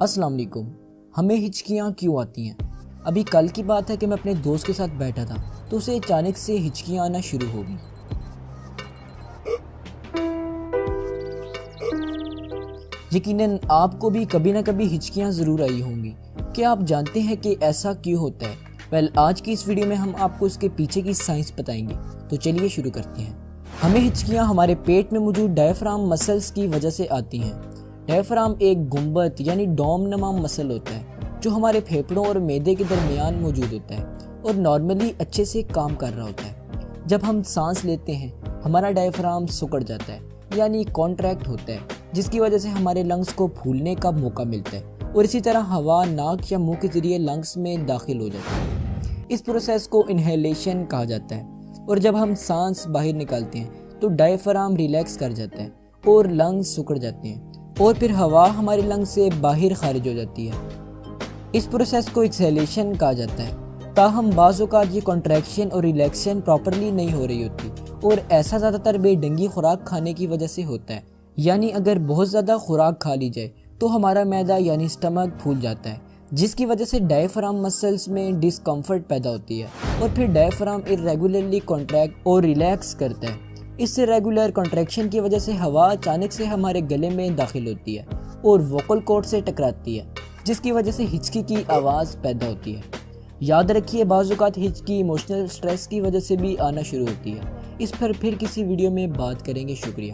السلام علیکم۔ ہمیں ہچکیاں کیوں آتی ہیں؟ ابھی کل کی بات ہے کہ میں اپنے دوست کے ساتھ بیٹھا تھا تو اسے اچانک سے ہچکیاں آنا شروع ہو گئی۔ یقیناً آپ کو بھی کبھی نہ کبھی ہچکیاں ضرور آئی ہوں گی۔ کیا آپ جانتے ہیں کہ ایسا کیوں ہوتا ہے؟ آج کی اس ویڈیو میں ہم آپ کو اس کے پیچھے کی سائنس بتائیں گے، تو چلیے شروع کرتے ہیں۔ ہمیں ہچکیاں ہمارے پیٹ میں موجود ڈائفرام مسلز کی وجہ سے آتی ہیں۔ ڈائفرام ایک گنبد یعنی ڈوم نما مسل ہوتا ہے جو ہمارے پھیپھڑوں اور معدے کے درمیان موجود ہوتا ہے اور نارملی اچھے سے کام کر رہا ہوتا ہے۔ جب ہم سانس لیتے ہیں ہمارا ڈائفرام سکڑ جاتا ہے یعنی کانٹریکٹ ہوتا ہے، جس کی وجہ سے ہمارے لنگز کو پھولنے کا موقع ملتا ہے اور اسی طرح ہوا ناک یا منہ کے ذریعے لنگز میں داخل ہو جاتی ہے۔ اس پروسیس کو انہیلیشن کہا جاتا ہے، اور جب ہم سانس باہر نکالتے ہیں تو ڈائفرام ریلیکس کر جاتا ہے اور لنگز سکڑ جاتے ہیں اور پھر ہوا ہمارے لنگ سے باہر خارج ہو جاتی ہے۔ اس پروسیس کو ایکسہلیشن کہا جاتا ہے۔ تاہم بعض اوقات یہ کنٹریکشن اور ریلیکسن پراپرلی نہیں ہو رہی ہوتی، اور ایسا زیادہ تر بے ڈنگی خوراک کھانے کی وجہ سے ہوتا ہے۔ یعنی اگر بہت زیادہ خوراک کھا لی جائے تو ہمارا معدہ یعنی سٹمک پھول جاتا ہے، جس کی وجہ سے ڈائفرام مسلز میں ڈسکمفرٹ پیدا ہوتی ہے اور پھر ڈائفرام irregularly کنٹریکٹ اور ریلیکس کرتا ہے۔ اس سے ریگولر کنٹریکشن کی وجہ سے ہوا اچانک سے ہمارے گلے میں داخل ہوتی ہے اور ووکل کارڈ سے ٹکراتی ہے، جس کی وجہ سے ہچکی کی آواز پیدا ہوتی ہے۔ یاد رکھیے، بعض اوقات ہچکی ایموشنل سٹریس کی وجہ سے بھی آنا شروع ہوتی ہے۔ اس پر پھر کسی ویڈیو میں بات کریں گے۔ شکریہ۔